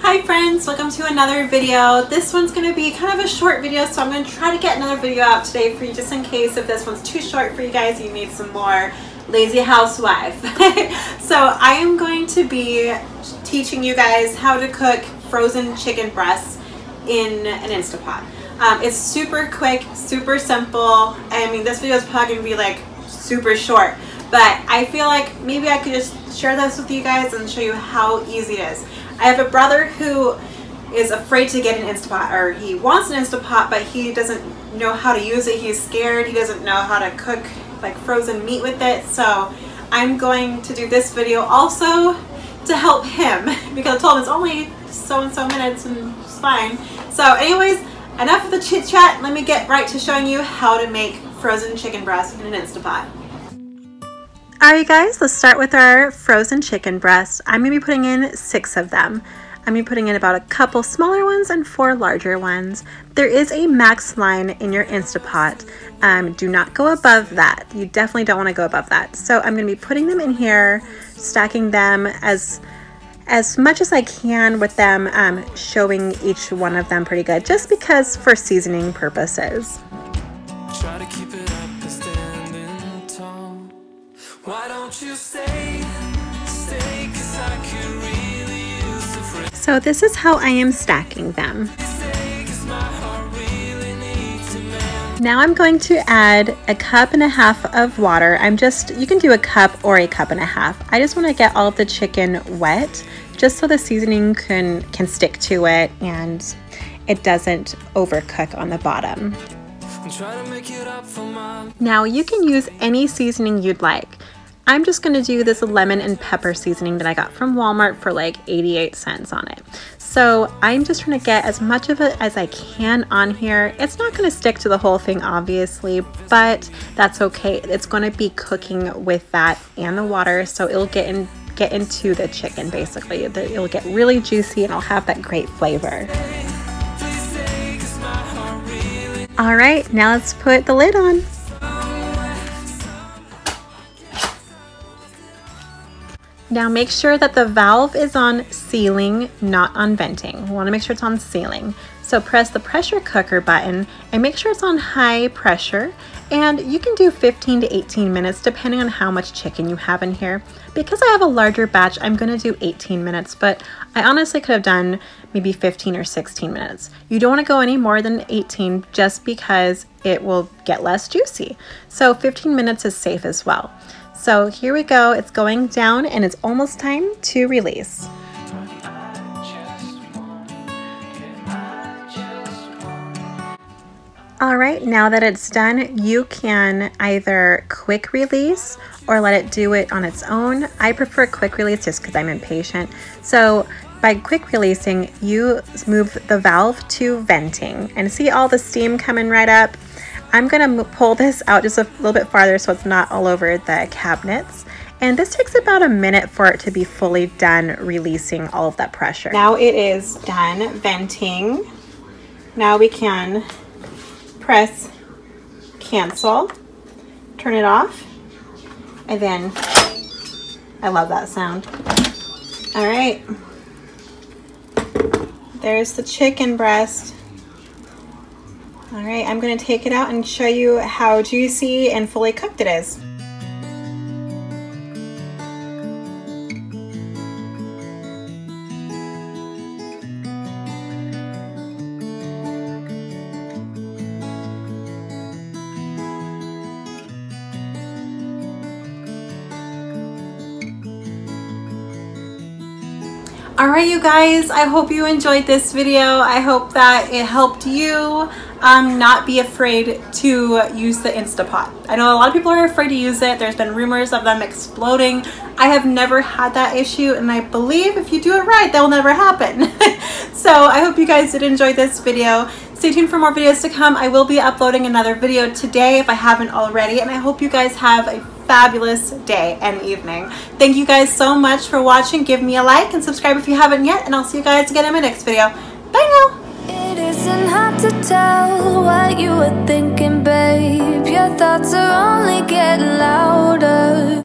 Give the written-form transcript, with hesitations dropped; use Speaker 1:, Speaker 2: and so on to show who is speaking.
Speaker 1: Hi friends, welcome to another video. This one's going to be kind of a short video, so I'm going to try to get another video out today for you, just in case if this one's too short for you guys, you need some more lazy housewife. So I am going to be teaching you guys how to cook frozen chicken breasts in an Instapot. It's super quick, super simple. I mean, this video is probably going to be like super short, but I feel like maybe I could just share this with you guys and show you how easy it is. I have a brother who is afraid to get an Instapot, or he wants an Instapot, but he doesn't know how to use it. He's scared. He doesn't know how to cook like frozen meat with it. So I'm going to do this video also to help him, because I told him it's only so and so minutes and it's fine. So anyways, enough of the chit chat. Let me get right to showing you how to make frozen chicken breast in an Instapot. Alright guys, let's start with our frozen chicken breast. I'm going to be putting in 6 of them. I'm going to be putting in about a couple smaller ones and 4 larger ones. There is a max line in your Instapot. Do not go above that. You definitely don't want to go above that. So I'm going to be putting them in here, stacking them as much as I can with them showing each one of them pretty good, just because for seasoning purposes.
Speaker 2: Try to keep it up and standing tall. Why don't you stay, 'cause I could really use a friend.
Speaker 1: So this is how I am stacking them. Now I'm going to add a 1.5 cups of water. You can do a cup or a 1.5 cups. I just want to get all of the chicken wet, just so the seasoning can stick to it and it doesn't overcook on the bottom. Now you can use any seasoning you'd like. I'm just going to do this lemon and pepper seasoning that I got from Walmart for like 88 cents on it. So I'm just trying to get as much of it as I can on here. It's not going to stick to the whole thing, obviously, but that's okay. It's going to be cooking with that and the water, so it'll get into the chicken basically. It'll get really juicy and it'll have that great flavor. All right, now let's put the lid on. Now make sure that the valve is on sealing, not on venting. We want to make sure it's on sealing. So press the pressure cooker button and make sure it's on high pressure. And you can do 15 to 18 minutes depending on how much chicken you have in here. Because I have a larger batch, I'm going to do 18 minutes, but I honestly could have done maybe 15 or 16 minutes. You don't want to go any more than 18 just because it will get less juicy. So 15 minutes is safe as well. So here we go, it's going down and it's almost time to release. All right, now that it's done, you can either quick release or let it do it on its own. I prefer quick release just because I'm impatient. So by quick releasing, you move the valve to venting and see all the steam coming right up. I'm gonna pull this out just a little bit farther so it's not all over the cabinets. And this takes about a minute for it to be fully done releasing all of that pressure. Now it is done venting. Now we can press cancel, turn it off, and then I love that sound. All right, there's the chicken breast. All right, I'm gonna take it out and show you how juicy and fully cooked it is. Alright you guys, I hope you enjoyed this video. I hope that it helped you not be afraid to use the Instapot. I know a lot of people are afraid to use it. There's been rumors of them exploding. I have never had that issue, and I believe if you do it right, that will never happen. So I hope you guys did enjoy this video. Stay tuned for more videos to come. I will be uploading another video today if I haven't already, and I hope you guys have a fabulous day and evening. Thank you guys so much for watching. Give me a like and subscribe if you haven't yet, and I'll see you guys again in my next video. Bye now!
Speaker 3: It isn't hard to tell what you were thinking, babe. Your thoughts are only getting louder.